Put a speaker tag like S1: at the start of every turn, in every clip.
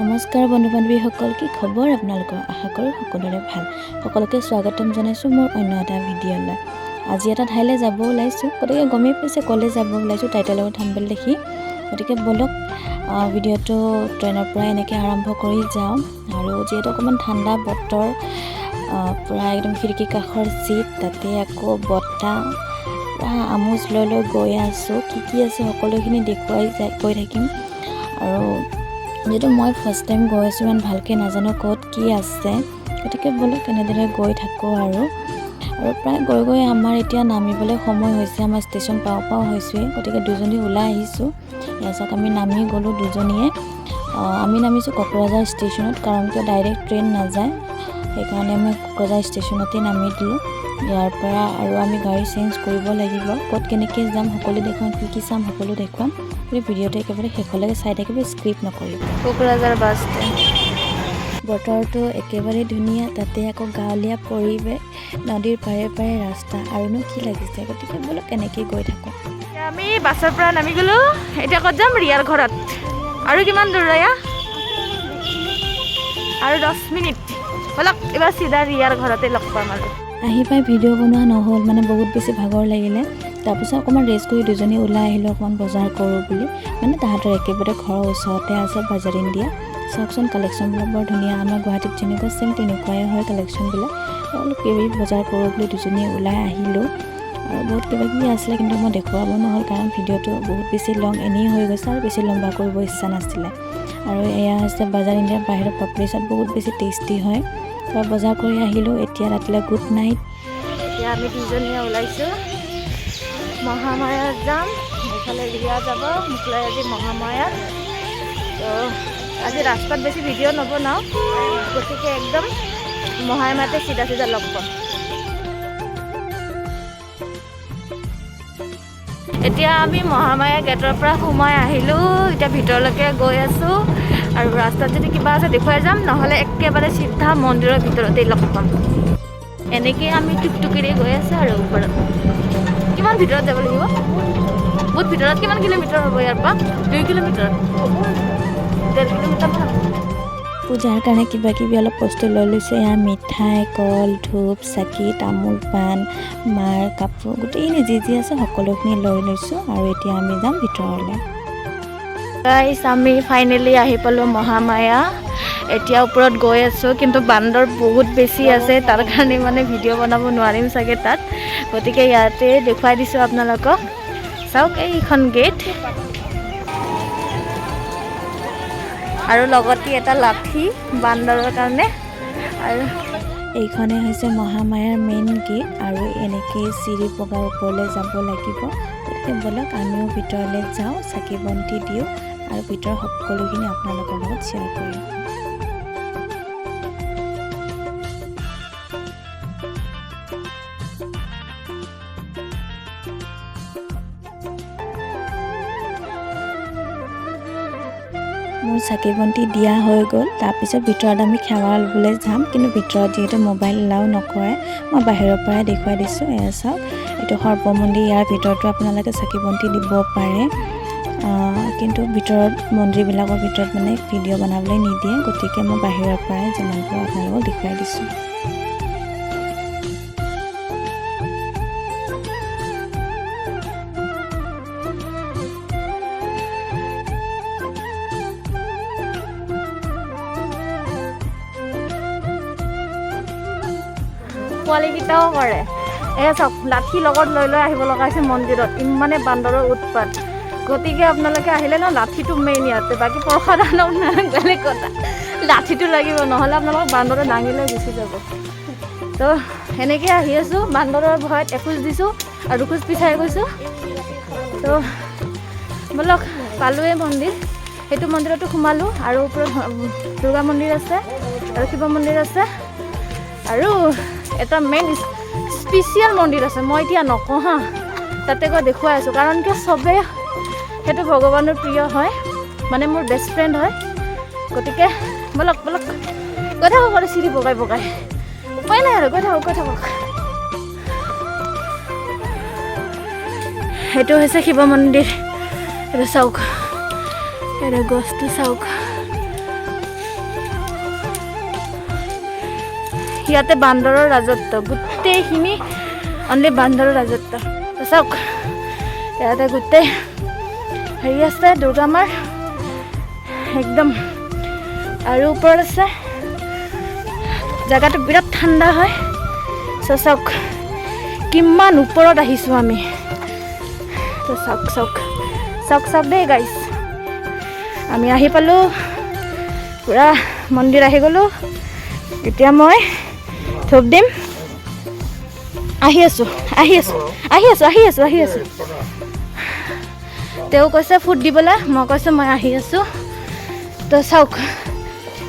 S1: নমস্কাৰ বন্ধু বান্ধৱীসকল, কি খবৰ আপোনালোকৰ? আশা কৰোঁ সকলোৰে ভাল। সকলোকে স্বাগতম জনাইছোঁ মোৰ অন্য এটা ভিডিঅ'লৈ। আজি এটা ঠাইলৈ যাব ওলাইছোঁ, গতিকে গমেই পাইছে ক'লৈ যাব ওলাইছোঁ টাইটেলৰ থাম্বনেইল দেখি। গতিকে ব'লক ভিডিঅ'টো ট্ৰেইনৰ পৰা এনেকৈ আৰম্ভ কৰি যাওঁ। আৰু যিহেতু অকণমান ঠাণ্ডা বতৰ, পূৰা একদম খিৰিকী কাষৰ চিট, তাতে আকৌ বতাহ, আমোজ লৈ লৈ গৈ আছোঁ। কি আছে সকলোখিনি দেখুৱাই গৈ থাকিম। আৰু যিহেতু মই ফাৰ্ষ্ট টাইম গৈ আছোঁ, ইমান ভালকৈ নাজানো ক'ত কি আছে, গতিকে ব'লক এনেদৰে গৈ থাকোঁ। আৰু প্ৰায় গৈ আমাৰ এতিয়া নামিবলৈ সময় হৈছে, আমাৰ ষ্টেচন পাওঁ হৈছোঁৱেই। গতিকে দুজনী ওলাই আহিছোঁ। ইয়াত আমি নামি গ'লোঁ দুজনীয়ে। আমি নামিছোঁ কোকৰাঝাৰ ষ্টেচনত, কাৰণ কিয় ডাইৰেক্ট ট্ৰেইন নাযায়, সেইকাৰণে আমি কোকৰাঝাৰ ষ্টেচনতেই নামি দিলোঁ। ইয়াৰ পৰা আৰু আমি গাড়ী চেঞ্জ কৰিব লাগিব। ক'ত কেনেকৈ যাম সকলো দেখুৱাম, কি চাম সকলো দেখুৱাম। ভিডিঅ'টো একেবাৰে শেষলৈকে চাই থাকিব, স্ক্ৰিপ্ট নকৰিব। কোকৰাঝাৰ বাছ ষ্টেণ্ড, বতৰটো একেবাৰে ধুনীয়া, তাতে আকৌ গাঁৱলীয়া পৰিৱেশ, নদীৰ পাৰে পাৰে ৰাস্তা, আৰুনো কি লাগিছে। গতিকে ব'লক এনেকৈ গৈ থাকোঁ।
S2: আমি বাছৰ পৰা নামি গ'লোঁ। এতিয়া ক'ত যাম? ৰিয়াৰ ঘৰত। আৰু কিমান দূৰ ৰয়া? আৰু 10 মিনিট। ব'লক এইবাৰ চিধা ৰিয়াৰ ঘৰতে লগ পাম। আৰু
S1: আহি পাই ভিডিঅ' বনোৱা নহ'ল, মানে বহুত বেছি ভাগৰ লাগিলে। তাৰপিছত অকণমান ৰেষ্ট কৰি দুজনী ওলাই আহিলোঁ, অকণমান বজাৰ কৰোঁ বুলি। মানে তাহাঁতৰ একেবাৰে ঘৰৰ ওচৰতে আছে বাজাৰ ইণ্ডিয়া। চাওকচোন কালেকশ্যনবিলাক বৰ ধুনীয়া। আমাৰ গুৱাহাটীত যেনেকুৱা চেম তেনেকুৱাই হয় কালেকশ্যনবিলাক। অলপ কিবি বজাৰ কৰোঁ বুলি দুজনীয়ে ওলাই আহিলোঁ। আৰু বহুত কিবাকিবি আছিলে, কিন্তু মই দেখুৱাব নহ'ল, কাৰণ ভিডিঅ'টো বহুত বেছি লং এনেই হৈ গৈছে আৰু বেছি লম্বা কৰিব ইচ্ছা নাছিলে। আৰু এয়া হৈছে বাজাৰ ইণ্ডিয়াৰ বাহিৰৰ পাপৰিচাত বহুত বেছি টেষ্টি হয়। তাৰ বজাৰ কৰি আহিলোঁ। এতিয়া ৰাতিলৈ গুড নাইট।
S2: এতিয়া আমি দুজনীয়ে ওলাইছোঁ, মহামায়াত যাম। এইফালে ৰিয়া যাব, মোকলাই আজি মহামায়াত। তো আজি ৰাস্তাত বেছি ভিডিঅ' নবনাওঁ, গতিকে একদম মহামায়াতে চিধা লগ পাম। এতিয়া আমি মহামায়া গেটৰ পৰা সোমাই আহিলোঁ। এতিয়া ভিতৰলৈকে গৈ আছোঁ। আৰু ৰাস্তাত যদি কিবা আছে দেখুৱাই যাম, নহ'লে একেবাৰে চিধা মন্দিৰৰ ভিতৰতেই লগ পাম। এনেকৈ আমি টুকটুকিৰে গৈ আছোঁ। আৰু ওপৰত কিমান ভিতৰত যাব লাগিব? বহুত ভিতৰত। কিমান কিলোমিটাৰ হ'ব ইয়াৰ পৰা? 2 কিলোমিটাৰ, 1.5 কিলোমিটাৰ মান।
S1: পূজাৰ কাৰণে কিবাকিবি অলপ বস্তু লৈ লৈছোঁ। এয়া মিঠাই, কল, ধূপ, চাকি, তামোল, পাণ, মাৰ কাপোৰ, গোটেইখিনি যি আছে সকলোখিনি লৈ লৈছোঁ। আৰু এতিয়া আমি যাম ভিতৰলৈ।
S2: গাইছ, আমি ফাইনেলি আহি পালোঁ মহামায়া। এতিয়া ওপৰত গৈ আছোঁ, কিন্তু বান্দৰ বহুত বেছি আছে, তাৰ কাৰণে মানে ভিডিঅ' বনাব নোৱাৰিম চাগে তাত। গতিকে ইয়াতে দেখুৱাই দিছোঁ আপোনালোকক। চাওক এইখন গেট, আৰু লগতে এটা লাঠি বান্দৰৰ কাৰণে। আৰু
S1: এইখনে হৈছে মহামায়াৰ মেইন গেট। আৰু এনেকৈ চিৰি বগাই ওপৰলৈ যাব লাগিব। গতিকে ব'লক আমিও ভিতৰলৈ যাওঁ, চাকি বন্তি দিওঁ, আৰু ভিতৰৰ সকলোখিনি আপোনালোকৰ লগত শ্বেয়াৰ কৰিম। মোৰ চাকি বন্তি দিয়া হৈ গ'ল। তাৰপিছত ভিতৰত আমি সেৱা ল'বলৈ যাম, কিন্তু ভিতৰত যিহেতু মোবাইল এলাও নকৰে, মই বাহিৰৰ পৰাই দেখুৱাই দিছোঁ। এয়া চাওক, এইটো সৰ্পমন্দিৰ। ইয়াৰ ভিতৰতো আপোনালোকে চাকি বন্তি দিব পাৰে, কিন্তু ভিতৰত মন্দিৰবিলাকৰ ভিতৰত মানে ভিডিঅ' বনাবলৈ নিদিয়ে। গতিকে মই বাহিৰৰ পৰাই যিমান পাৰোঁ আপোনালোকক দেখুৱাই দিছোঁ।
S2: পোৱালিকেইটাও কৰে। চাওক, লাঠি লগত লৈ আহিব লগা হৈছে মন্দিৰত, ইমানে বান্দৰৰ উৎপাত। গতিকে আপোনালোকে আহিলে ন, লাঠিটো মেইন ইয়াতে। বাকী প্ৰসাদ আনক বেলেগ কথা, লাঠিটো লাগিব, নহ'লে আপোনালোকক বান্দৰে দাঙি লৈ গুচি যাব। তো সেনেকৈ আহি আছোঁ, বান্দৰৰ ভয়ত এখোজ দিছোঁ আৰু দুখোজ পিছাই গৈছোঁ। তো ব'লক, পালোৱে মন্দিৰ। সেইটো মন্দিৰতো সোমালোঁ। আৰু ওপৰত দুৰ্গা মন্দিৰ আছে আৰু শিৱ মন্দিৰ আছে, আৰু এটা মেইন স্পেচিয়েল মন্দিৰ আছে। মই এতিয়া নকওঁ হা, তাতে গৈ দেখুৱাই আছোঁ, কাৰণ কিয় চবেই সেইটো ভগৱানৰ প্ৰিয় হয়, মানে মোৰ বেষ্ট ফ্ৰেণ্ড হয়। গতিকে ব'লক গৈ থাকক আৰু চিৰি বগাই উপায় নাই আৰু গৈ থাকক। সেইটো হৈছে শিৱ মন্দিৰ। এইটো চাওক, এইটো গছটো চাওক, ইয়াতে বান্দৰৰ ৰাজত্ব, গোটেইখিনি অনলি বান্দৰৰ ৰাজত্ব। চাওক ইয়াতে গোটেই হেৰি আছে দুৰ্গা মাৰ একদম, আৰু ওপৰত আছে জেগাটো বিৰাট ঠাণ্ডা হয়। চ' চাওক কিমান ওপৰত আহিছোঁ আমি। তো চাওক চাওক চাওক চাওক দেই গাইছ, আমি আহি পালোঁ, পূৰা মন্দিৰ আহি গ'লোঁ। এতিয়া মই ধূপ দিম। আহি আছোঁ আহি আছোঁ আহি আছোঁ আহি আছোঁ আহি আছোঁ। তেওঁ কৈছে ফুট দিবলৈ, মই কৈছোঁ মই আহি আছোঁ। তো চাওক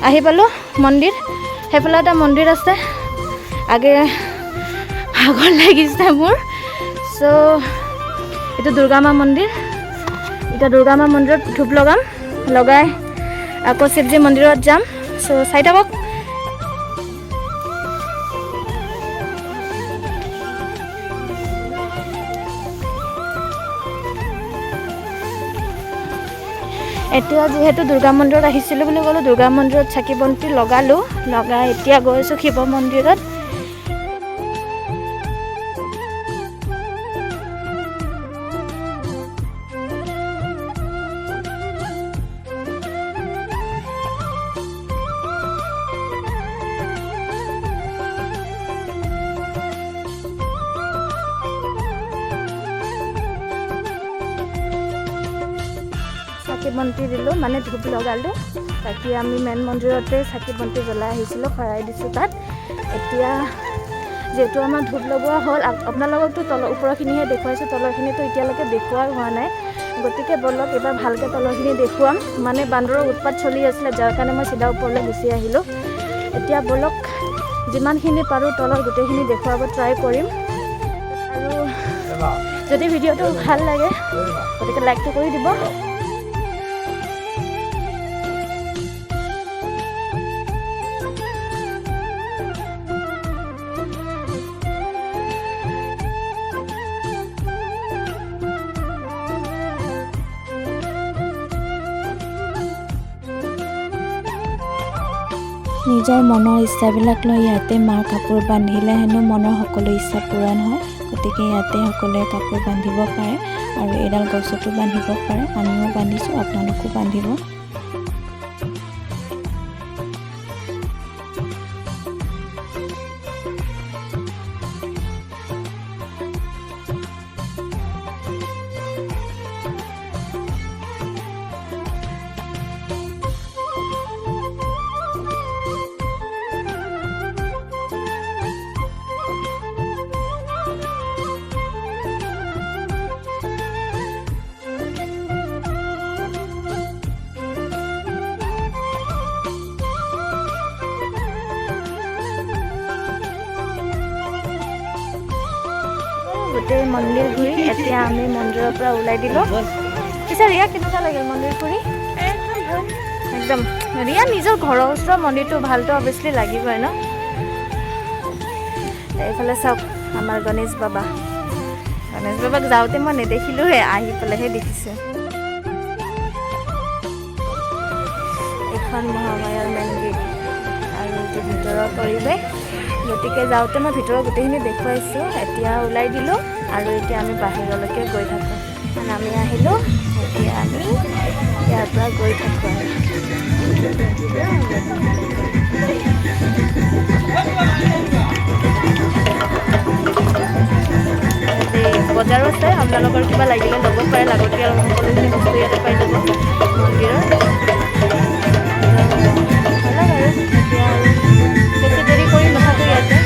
S2: আহি পালোঁ মন্দিৰ। সেইফালে এটা মন্দিৰ আছে, আগে ভাগৰ লাগিছে মোৰ। চ' এইটো দুৰ্গা মা মন্দিৰ। এতিয়া দুৰ্গা মা মন্দিৰত ধূপ লগাম, লগাই আকৌ শিৱজী মন্দিৰত যাম। চ' চাই থাকক। এতিয়া যিহেতু দুৰ্গা মন্দিৰত আহিছিলোঁ বুলি ক'লোঁ, দুৰ্গা মন্দিৰত চাকি বন্তি লগালোঁ, লগাই এতিয়া গৈছোঁ শিৱ মন্দিৰত। চাকি বন্তি দিলোঁ, মানে ধূপ লগালোঁ। বাকী আমি মেইন মন্দিৰতে চাকি বন্তি জ্বলাই আহিছিলোঁ, শৰাই দিছোঁ তাত। এতিয়া যিহেতু আমাৰ ধূপ লগোৱা হ'ল, আপোনালোককতো ওপৰখিনিহে দেখুৱাইছোঁ, তলৰখিনিতো এতিয়ালৈকে দেখুওৱা হোৱা নাই। গতিকে ব'লক এবাৰ ভালকৈ তলৰখিনি দেখুৱাম। মানে বান্দৰৰ উৎপাত চলি আছিলে, যাৰ কাৰণে মই চিধা ওপৰলৈ গুচি আহিলোঁ। এতিয়া ব'লক যিমানখিনি পাৰোঁ তলৰ গোটেইখিনি দেখুৱাব ট্ৰাই কৰিম। আৰু যদি ভিডিঅ'টো ভাল লাগে গতিকে লাইকটো কৰি দিব।
S1: নিজৰ মনৰ ইচ্ছাবিলাক লৈ ইয়াতে মাৰ কাপোৰ বান্ধিলে হেনো মনৰ সকলো ইচ্ছা পূৰণ হয়। গতিকে ইয়াতে সকলোৱে কাপোৰ বান্ধিব পাৰে আৰু এইডাল গছতো বান্ধিব পাৰে। আমিও বান্ধিছোঁ, আপোনালোকো বান্ধিব। গোটেই মন্দিৰ ঘূৰি এতিয়া আমি মন্দিৰৰ পৰা ওলাই দিলোঁ। পিছে ৰিয়া কেনেকুৱা লাগিল মন্দিৰ ঘূৰি? একদম ৰিয়া নিজৰ ঘৰৰ ওচৰৰ মন্দিৰটো ভালটো অভিয়াছলি লাগিবই ন। এইফালে চাওক আমাৰ গণেশ বাবা। গণেশ বাবাক যাওঁতে মই নেদেখিলোঁহে, আহি পেলাইহে দেখিছোঁ। এইখন মহামায়াৰ মেইন গেট আৰু এইটো ভিতৰৰ পৰিৱেশ। গতিকে যাওঁতে মই ভিতৰৰ গোটেইখিনি দেখুৱাইছোঁ। এতিয়া ওলাই দিলোঁ আৰু এতিয়া আমি বাহিৰলৈকে গৈ থাকোঁ। মানে আমি আহিলোঁ, এতিয়া আমি ইয়াৰ পৰা গৈ থাকোঁ আৰু বজাৰো আছে। আপোনালোকৰ কিবা লাগিলে ল'ব পাৰে, লাগতিয়াল সকলোখিনি বস্তু ইয়াতে পাই যাব মন্দিৰৰ। ভাল আৰু এতিয়া আৰু বেছি দেৰি কৰি নাথাকোঁ ইয়াতে।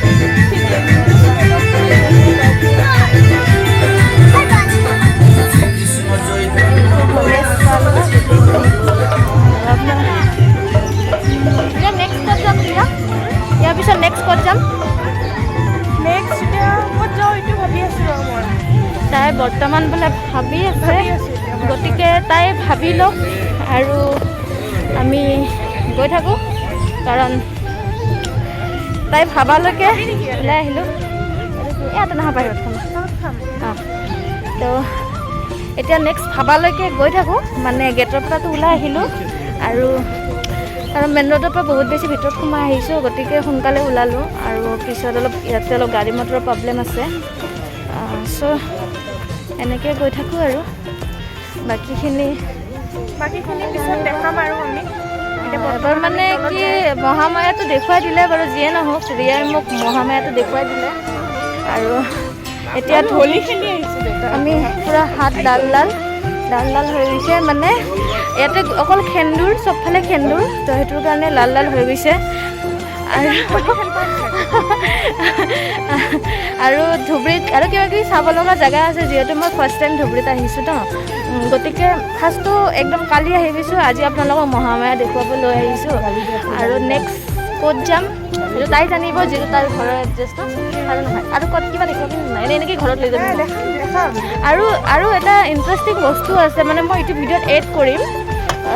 S1: নেক্সট ক'ত যাম দিয়া? ইয়াৰ পিছত নেক্সট ক'ত যাম?
S3: নেক্সট এতিয়া ক'ত যাওঁ এইটো ভাবি আছোঁ আৰু মই।
S2: তাই বৰ্তমান বোলে ভাবি আছে, গতিকে তাই ভাবি লওক আৰু আমি গৈ থাকোঁ। কাৰণ তাই ভাবালৈকে ওলাই আহিলোঁ। ইয়াতে নহয় বাহিৰত খাম। অঁ, তো এতিয়া নেক্সট ভাবালৈকে গৈ থাকোঁ। মানে গেটৰ পৰাতো ওলাই আহিলোঁ আৰু কাৰণ মেইন ৰোডৰ পৰা বহুত বেছি ভিতৰত সোমাই আহিছোঁ, গতিকে সোনকালে ওলালোঁ আৰু পিছত ইয়াতে অলপ গাড়ী মটৰৰ প্ৰব্লেম আছে। চ' এনেকৈ গৈ থাকোঁ আৰু বাকীখিনি
S3: পিছত দেখাম আৰু আমি
S2: এবাৰ মানে কি মহামায়াটো দেখুৱাই দিলে বাৰু, যিয়ে নহওক ৰিয়াই মোক মহামায়াটো দেখুৱাই দিলে আৰু এতিয়া
S3: হোলী খেলি আহিছোঁ দেউতা।
S2: আমি পূৰা হাত ডাল হৈ গৈছে, মানে ইয়াতে অকল সেন্দুৰ, চবফালে সেন্দুৰ, তো সেইটোৰ কাৰণে লাল হৈ গৈছে। আৰু ধুবুৰীত আৰু কিবা কিবি চাব লগা জেগা আছে, যিহেতু মই ফাৰ্ষ্ট টাইম ধুবুৰীত আহিছোঁ ন, গতিকে ফাৰ্ষ্টটো একদম কালি আহি গৈছোঁ, আজি আপোনালোকক মহামায়া দেখুৱাব লৈ আহিছোঁ। আৰু নেক্সট ক'ত যাম সেইটো তাই জানিব, যিহেতু তাৰ ঘৰৰ এড্ৰেছটো। আৰু নহয় আৰু ক'ত কিবা দেখুৱাবি নাই, এনেকৈ ঘৰত লৈ যাম। আৰু এটা ইণ্টাৰেষ্টিং বস্তু আছে, মানে মই এইটো ভিডিঅ'ত এড কৰিম,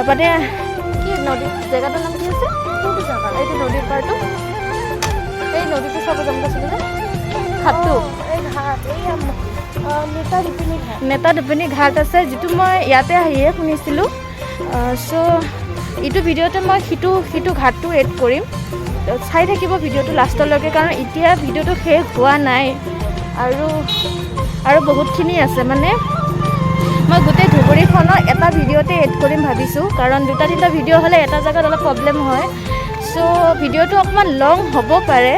S2: মানে কি নদী জেগাটোৰ নাম কি আছে, কোনটো জেগা, এইটো নদীৰ পাৰটো, এই নদীটো চাব যাম কৈছিলোঁ যে ঘাটটো, নেতা দুপেনী ঘাট আছে, যিটো মই ইয়াতে আহিয়ে শুনিছিলোঁ। চ' এইটো ভিডিঅ'তে মই সিটো ঘাটটো এড কৰিম, চাই থাকিব ভিডিঅ'টো লাষ্টলৈকে, কাৰণ এতিয়া ভিডিঅ'টো শেষ হোৱা নাই আৰু বহুতখিনি আছে। মানে মই গোটেই ধুবুৰীখনৰ এটা ভিডিঅ'তে এড কৰিম ভাবিছোঁ, কাৰণ 2-3টা ভিডিঅ' হ'লে এটা জেগাত অলপ প্ৰব্লেম হয়। চ' ভিডিঅ'টো অকণমান লং হ'ব পাৰে,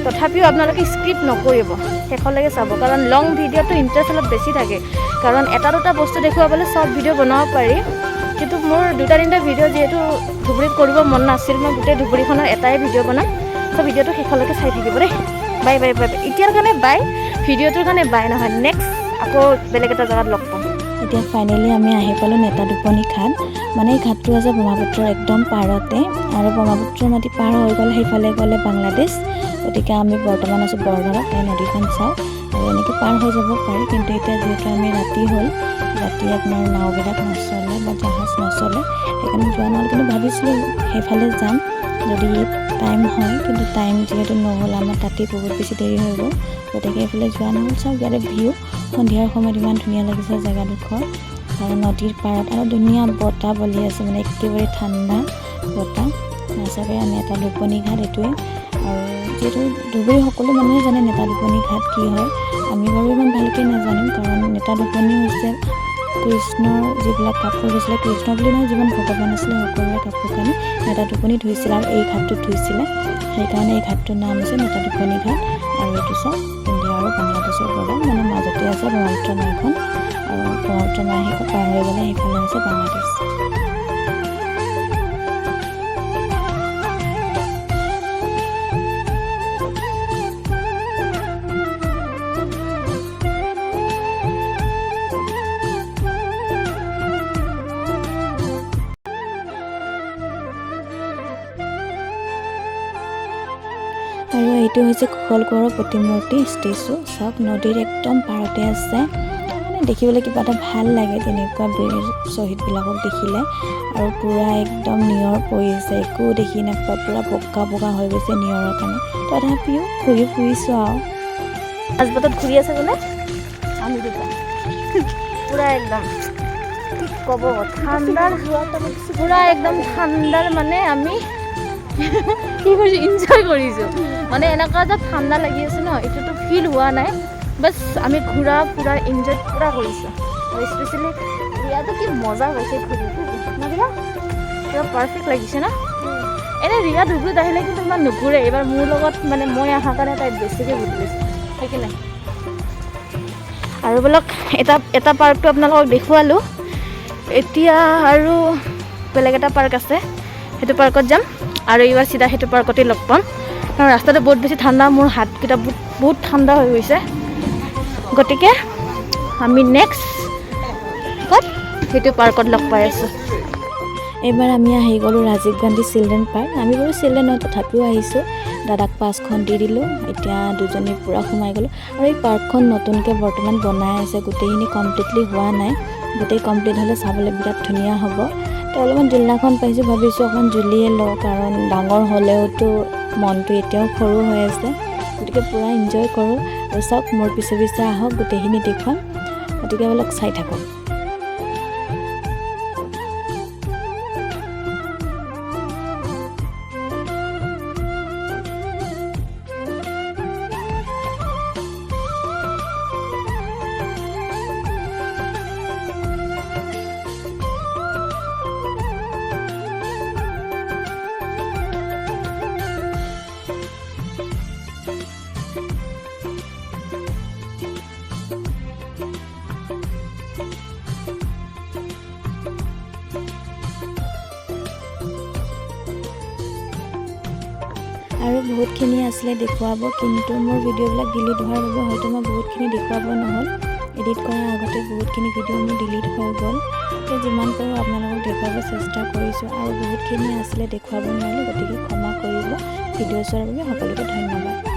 S2: তথাপিও আপোনালোকে স্কিপ নকৰিব, শেষলৈকে চাব, কাৰণ লং ভিডিঅ'টো ইণ্টাৰেষ্ট অলপ বেছি থাকে, কাৰণ 1-2টা বস্তু দেখুৱাবলৈ চব ভিডিঅ' বনাব পাৰি, কিন্তু মোৰ 2-3টা ভিডিঅ' যিহেতু ধুবুৰীত কৰিব মন নাছিল, মই গোটেই ধুবুৰীখনৰ এটাই ভিডিঅ' বনাম। চ' ভিডিঅ'টো শেষলৈকে চাই থাকিব দেই। বাই। এতিয়াৰ কাৰণে বাই, ভিডিঅ'টোৰ কাৰণে বাই নহয়, নেক্সট আকৌ বেলেগ এটা জেগাত লগ পাম।
S1: এতিয়া ফাইনেলি আমি আহি পালোঁ নেতা দুপনী ঘাট। মানে এই ঘাটটো আছে ব্ৰহ্মপুত্ৰৰ একদম পাৰতে, আৰু ব্ৰহ্মপুত্ৰৰ মাটি পাৰ হৈ গ'লে সেইফালে গ'লে বাংলাদেশ, গতিকে আমি বৰ্তমান আছোঁ বৰ্ডাৰত, এই নদীখন চাওঁ আৰু এনেকৈ পাৰ হৈ যাব পাৰি। কিন্তু এতিয়া যিহেতু আমি ৰাতি হ'ল, ৰাতি আপোনাৰ নাওবিলাক নচলে বা জাহাজ নচলে, সেইকাৰণে যোৱা নহ'ল। কিন্তু ভাবিছিলোঁ সেইফালে যাম যদি টাইম হয়, কিন্তু টাইম যিহেতু নহ'ল, আমাৰ তাতেই বহুত বেছি দেৰি হৈ গ'ল, গতিকে এইফালে যোৱা নহ'ল। চাওক ইয়াতে ভিউ, সন্ধিয়াৰ সময়ত ইমান ধুনীয়া লাগিছে জেগাডোখৰ, আৰু নদীৰ পাৰত আৰু ধুনীয়া বতাহ বলি আছে, মানে একেবাৰে ঠাণ্ডা বতাহ। নাচাকে নেতা দুপনী ঘাট এইটোৱে। আৰু যিহেতু ধুবুৰী সকলো মানুহে জানে নেতা দুপনী ঘাট কি হয়, আমি বাৰু ইমান ভালকৈ নাজানিম, কাৰণ নেতা দুপনী হৈছে কৃষ্ণৰ যিবিলাক কাপোৰ ধুইছিলে, কৃষ্ণ বুলি নহয়, যিমান ভগৱান আছিলে সকলোৰে কাপোৰ কানি নেতা দুপনী ধুইছিলে, আৰু এই ঘাটটোত ধুইছিলে, সেইকাৰণে এই ঘাটটোৰ নাম হৈছে নেতা দুপনী ঘাট। আৰু এইটো চাওক ইণ্ডিয়া আৰু বাংলাদেশৰ বৰ্ডাৰ, মানে মাজতে আছে ব্ৰহ্মপুত্ৰ নৈখন, আৰু ব্ৰহ্মপুত্ৰ নৈ পাৰ হৈ গ'লে সেইফালে হৈছে বাংলাদেশ। আৰু এইটো হৈছে কুশল কোঁৱৰৰ প্ৰতিমূৰ্তি ষ্টেচু, চাওক নদীৰ একদম পাৰতে আছে, মানে দেখিবলৈ কিবা এটা ভাল লাগে তেনেকুৱা বীৰ শ্বহীদবিলাকক দেখিলে। আৰু পূৰা একদম নিয়ৰ পৰি আছে, একো দেখি নাপায়, পূৰা বগা হৈ গৈছে নিয়ৰৰ কাৰণে, তথাপিও ঘূৰি ফুৰিছোঁ আৰু।
S2: মাজবাটত ঘূৰি আছে বোলে আমি দুটা, পূৰা একদম কি ক'ব, ঠাণ্ডাৰ পূৰা একদম ঠাণ্ডাৰ, মানে আমি কি কৰিছোঁ, ইনজয় কৰিছোঁ, মানে এনেকুৱা যে ঠাণ্ডা লাগি আছে ন, এইটোতো ফিল হোৱা নাই, বাছ আমি ঘূৰা ফুৰা ইনজয় পূৰা কৰিছোঁ। আৰু স্পেচিয়েলি ইয়াতো কি মজা হৈছে ঘূৰি নাজিলা, পূৰা পাৰফেক্ট লাগিছে ন। এনেই ৰিয়া ধুবুৰীত আহিলে কিন্তু ইমান নুঘূৰে, এইবাৰ মোৰ লগত মানে মই অহাৰ কাৰণে তাইক বেছিকৈ ঘূৰিছোঁ, সেইকি নাই। আৰু বোলক এটা পাৰ্কটো আপোনালোকক দেখুৱালোঁ, এতিয়া আৰু বেলেগ এটা পাৰ্ক আছে, সেইটো পাৰ্কত যাম, আৰু এইবাৰ চিধা সেইটো পাৰ্কতে লগ পাম, কাৰণ ৰাস্তাটো বহুত বেছি ঠাণ্ডা, মোৰ হাতকেইটা বহুত ঠাণ্ডা হৈ গৈছে, গতিকে আমি নেক্সট ক'ত সেইটো পাৰ্কত লগ পাই আছোঁ।
S1: এইবাৰ আমি আহি গ'লোঁ ৰাজীৱ গান্ধী চিলড্ৰেন পাৰ্ক। আমি বাৰু চিলড্ৰেন হয়, তথাপিও আহিছোঁ, দাদাক পাছখন দি দিলোঁ, এতিয়া দুজনী পূৰা সোমাই গ'লোঁ। আৰু এই পাৰ্কখন নতুনকৈ বৰ্তমান বনাই আছে, গোটেইখিনি কমপ্লিটলি হোৱা নাই, গোটেই কমপ্লিট হ'লে চাবলৈ বিৰাট ধুনীয়া হ'ব। তো অলপমান জুলনাখন পাইছোঁ, ভাবিছোঁ অকণমান জুলিয়ে লওঁ, কাৰণ ডাঙৰ হ'লেওতো মনটো এতিয়াও সৰু হৈ আছে, গতিকে পূৰা এনজয় কৰোঁ। আৰু চাওক মোৰ পিছে পিছে আহক, গোটেইখিনি দেখুৱাম, গতিকে অলপ চাই থাকক। আৰু বহুতখিনি আছিলে দেখুৱাব, কিন্তু মোৰ ভিডিঅ'বিলাক ডিলিট হোৱাৰ বাবে হয়তো মই বহুতখিনি দেখুৱাব নহ'ল। এডিট কৰাৰ আগতে বহুতখিনি ভিডিঅ' মোৰ ডিলিট হৈ গ'ল। তো যিমান পাৰোঁ আপোনালোকক দেখুৱাব চেষ্টা কৰিছোঁ, আৰু বহুতখিনি আছিলে দেখুৱাব নোৱাৰিলোঁ, গতিকে ক্ষমা কৰিব। ভিডিঅ' চোৱাৰ বাবে সকলোকে ধন্যবাদ।